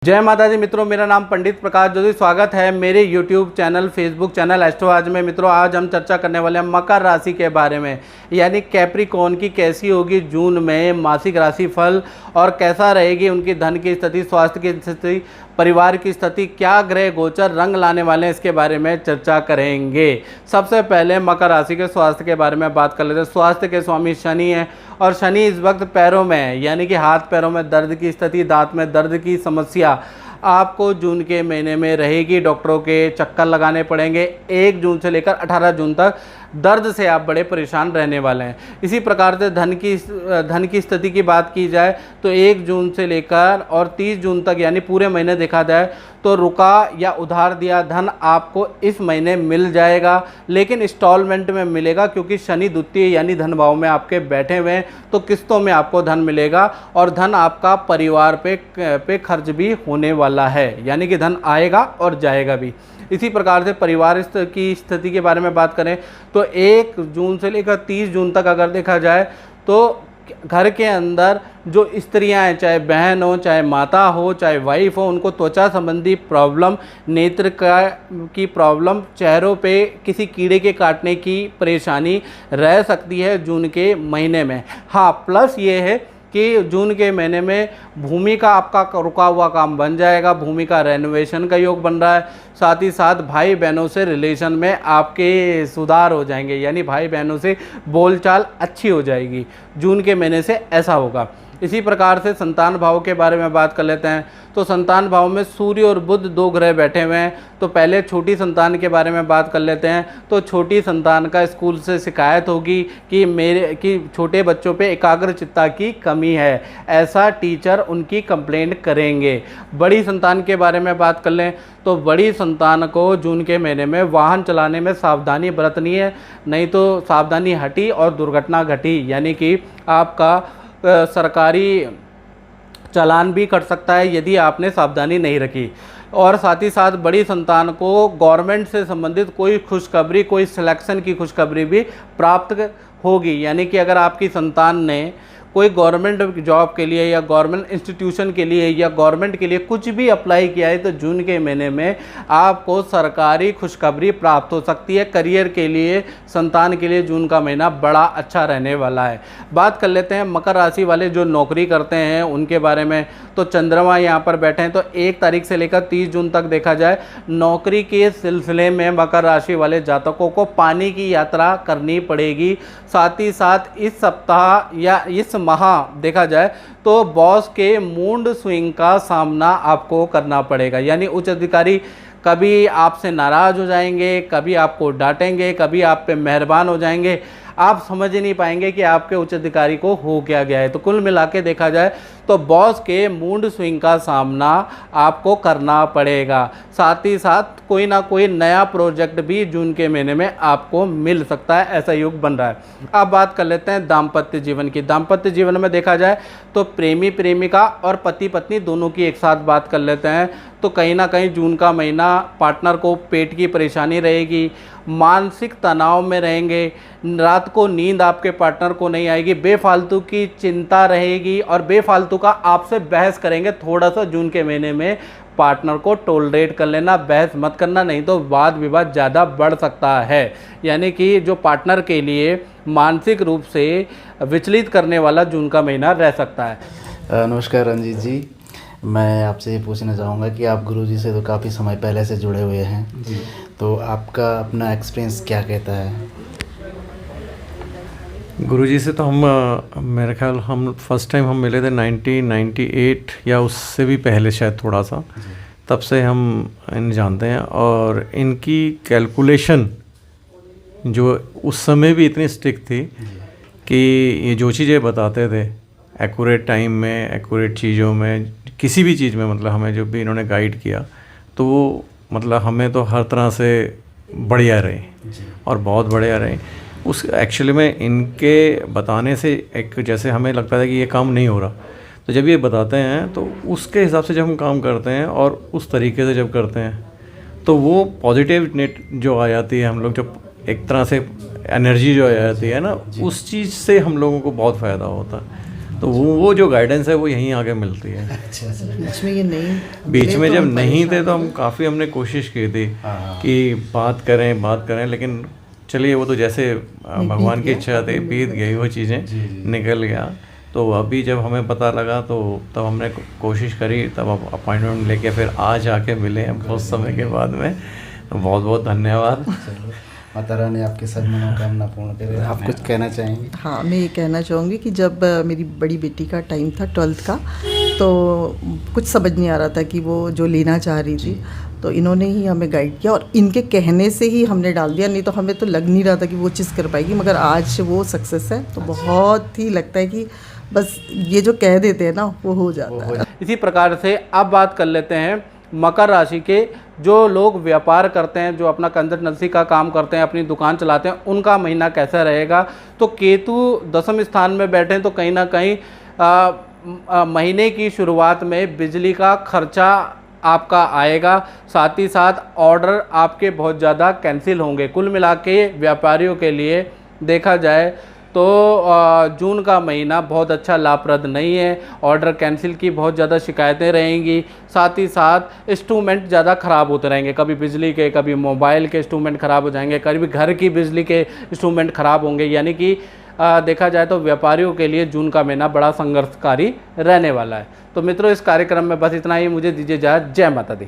जय माता दी मित्रों, मेरा नाम पंडित प्रकाश जोशी। स्वागत है मेरे YouTube channel, Facebook channel astro आज में। मित्रों, आज हम चर्चा करने वाले हैं मकर राशि के बारे में, यानी कैप्रिकॉर्न की कैसी होगी जून में मासिक राशि फल और कैसा रहेगी उनकी धन की स्थिति, स्वास्थ्य की स्थिति, परिवार की स्थिति, क्या ग्रह गोचर रंग लाने वाले हैं, इसके बारे में चर्चा करेंगे। सबसे पहले मकर राशि के स्वास्थ्य के बारे में बात कर लेते हैं। स्वास्थ्य के स्वामी शनि हैं और शनि इस वक्त पैरों में है, यानी कि हाथ पैरों में दर्द की स्थिति, दांत में दर्द की समस्या आपको जून के महीने में रहेगी। डॉक्टरों के चक्कर लगाने पड़ेंगे। 1 जून से लेकर 18 जून तक दर्द से आप बड़े परेशान रहने वाले हैं। इसी प्रकार से धन की स्थिति की बात की जाए तो 1 जून से लेकर और 30 जून तक, यानी पूरे महीने देखा जाए तो रुका या उधार दिया धन आपको इस महीने मिल जाएगा, लेकिन इंस्टॉलमेंट में मिलेगा, क्योंकि शनि द्वितीय यानी धन भाव में आपके बैठे हुए हैं, तो किस्तों में आपको धन मिलेगा और धन आपका परिवार पे खर्च भी होने वाला है, यानी कि धन आएगा और जाएगा भी। इसी प्रकार से परिवार की स्थिति के बारे में बात करें तो 1 जून से लेकर 30 जून तक अगर देखा जाए तो घर के अंदर जो स्त्रियां हैं, चाहे बहन हो, चाहे माता हो, चाहे वाइफ हो, उनको त्वचा संबंधी प्रॉब्लम, नेत्र की प्रॉब्लम, चेहरों पे किसी कीड़े के काटने की परेशानी रह सकती है जून के महीने में। हाँ, प्लस ये है कि जून के महीने में भूमि का आपका रुका हुआ काम बन जाएगा, भूमि का रेनोवेशन का योग बन रहा है। साथ ही साथ भाई बहनों से रिलेशन में आपके सुधार हो जाएंगे, यानी भाई बहनों से बोलचाल अच्छी हो जाएगी जून के महीने से, ऐसा होगा। इसी प्रकार से संतान भाव के बारे में बात कर लेते हैं। तो संतान भाव में सूर्य और बुध 2 ग्रह बैठे हुए हैं। तो पहले छोटी संतान के बारे में बात कर लेते हैं। तो छोटी संतान का स्कूल से शिकायत होगी कि छोटे बच्चों पे एकाग्रचित्ता की कमी है, ऐसा टीचर उनकी कंप्लेंट करेंगे। बड़ी संतान के बारे में बात कर लें तो बड़ी संतान को जून के महीने में वाहन चलाने में सावधानी बरतनी है, नहीं तो सावधानी हटी और दुर्घटना घटी, यानी कि आपका सरकारी चालान भी कट सकता है यदि आपने सावधानी नहीं रखी। और साथ ही साथ बड़ी संतान को गवर्नमेंट से संबंधित कोई खुशखबरी, कोई सिलेक्शन की खुशखबरी भी प्राप्त होगी, यानी कि अगर आपकी संतान ने कोई गवर्नमेंट जॉब के लिए या गवर्नमेंट इंस्टीट्यूशन के लिए या गवर्नमेंट के लिए कुछ भी अप्लाई किया है तो जून के महीने में आपको सरकारी खुशखबरी प्राप्त हो सकती है। करियर के लिए, संतान के लिए जून का महीना बड़ा अच्छा रहने वाला है। बात कर लेते हैं मकर राशि वाले जो नौकरी करते हैं उनके बारे में। तो चंद्रमा यहाँ पर बैठे हैं, तो 1 तारीख से लेकर 30 जून तक देखा जाए नौकरी के सिलसिले में मकर राशि वाले जातकों को पानी की यात्रा करनी पड़ेगी। साथ ही साथ इस सप्ताह या इस माह देखा जाए तो बॉस के मूड स्विंग का सामना आपको करना पड़ेगा, यानी उच्च अधिकारी कभी आपसे नाराज़ हो जाएंगे, कभी आपको डांटेंगे, कभी आप पे मेहरबान हो जाएंगे। आप समझ ही नहीं पाएंगे कि आपके उच्च अधिकारी को हो क्या गया है। तो कुल मिला के देखा जाए तो बॉस के मूड स्विंग का सामना आपको करना पड़ेगा। साथ ही साथ कोई ना कोई नया प्रोजेक्ट भी जून के महीने में आपको मिल सकता है, ऐसा योग बन रहा है। अब बात कर लेते हैं दाम्पत्य जीवन की। दाम्पत्य जीवन में देखा जाए तो प्रेमी प्रेमिका और पति पत्नी दोनों की एक साथ बात कर लेते हैं। तो कहीं ना कहीं जून का महीना पार्टनर को पेट की परेशानी रहेगी, मानसिक तनाव में रहेंगे, रात को नींद आपके पार्टनर को नहीं आएगी, बेफालतू की चिंता रहेगी और बेफालतू का आपसे बहस करेंगे। थोड़ा सा जून के महीने में पार्टनर को टोलरेट कर लेना, बहस मत करना, नहीं तो वाद विवाद ज़्यादा बढ़ सकता है, यानी कि जो पार्टनर के लिए मानसिक रूप से विचलित करने वाला जून का महीना रह सकता है। नमस्कार रंजीत जी, मैं आपसे ये पूछना चाहूँगा कि आप गुरुजी से तो काफ़ी समय पहले से जुड़े हुए हैं जी, तो आपका अपना एक्सपीरियंस क्या कहता है? गुरुजी से तो मेरे ख्याल हम फर्स्ट टाइम हम मिले थे 1998 या उससे भी पहले शायद थोड़ा सा, तब से हम इन्हें जानते हैं। और इनकी कैलकुलेशन जो उस समय भी इतनी स्ट्रिक्ट थी कि ये जो चीज़ें बताते थे एक्यूरेट टाइम में, एक्यूरेट चीज़ों में, किसी भी चीज़ में, मतलब हमें जो भी इन्होंने गाइड किया तो वो मतलब हमें तो हर तरह से बढ़िया रहे और बहुत बढ़िया रहे। उस एक्चुअली में इनके बताने से एक जैसे हमें लगता था कि ये काम नहीं हो रहा, तो जब ये बताते हैं तो उसके हिसाब से जब हम काम करते हैं और उस तरीके से जब करते हैं तो वो पॉजिटिव नेट जो आ जाती है, हम लोग जो एक तरह से एनर्जी जो आ जाती है ना, उस चीज़ से हम लोगों को बहुत फ़ायदा होता है। तो वो जो गाइडेंस है वो यहीं आके मिलती है। अच्छा अच्छा। बीच में ये नहीं बीच में तो जब हम नहीं थे परेशान तो हम हुए। काफ़ी हमने कोशिश की थी हाँ। कि बात करें, लेकिन चलिए वो तो जैसे भगवान की इच्छा थी, बीत गई वो चीज़ें, निकल गया। तो अभी जब हमें पता लगा तो तब हमने कोशिश करी, तब अपॉइंटमेंट लेके फिर आज आके मिले हैं बहुत समय के बाद में। तो बहुत बहुत धन्यवाद। चलो, माता रानी आपकी सब मनोकामना पूर्ण करे। आप कुछ कहना चाहेंगे? हाँ, मैं ये कहना चाहूँगी कि जब मेरी बड़ी बेटी का टाइम था 12th का, तो कुछ समझ नहीं आ रहा था कि वो जो लेना चाह रही थी, तो इन्होंने ही हमें गाइड किया और इनके कहने से ही हमने डाल दिया, नहीं तो हमें तो लग नहीं रहा था कि वो चीज़ कर पाएगी, मगर आज वो सक्सेस है। तो बहुत ही लगता है कि बस ये जो कह देते हैं ना वो हो जाता है। इसी प्रकार से अब बात कर लेते हैं मकर राशि के जो लोग व्यापार करते हैं, जो अपना कंसल्टेंसी का काम करते हैं, अपनी दुकान चलाते हैं, उनका महीना कैसा रहेगा। तो केतु 10वें स्थान में बैठे हैं, तो कहीं ना कहीं महीने की शुरुआत में बिजली का खर्चा आपका आएगा, साथ ही साथ ऑर्डर आपके बहुत ज़्यादा कैंसिल होंगे। कुल मिला के व्यापारियों के लिए देखा जाए तो जून का महीना बहुत अच्छा लाभप्रद नहीं है। ऑर्डर कैंसिल की बहुत ज़्यादा शिकायतें रहेंगी, साथ ही साथ इंस्ट्रूमेंट ज़्यादा ख़राब होते रहेंगे, कभी बिजली के, कभी मोबाइल के इंस्ट्रूमेंट ख़राब हो जाएंगे, कभी घर की बिजली के इंस्ट्रूमेंट ख़राब होंगे। यानी कि देखा जाए तो व्यापारियों के लिए जून का महीना बड़ा संघर्षकारी रहने वाला है। तो मित्रों, इस कार्यक्रम में बस इतना ही। मुझे दीजिए इजाज़त। जय माता दी।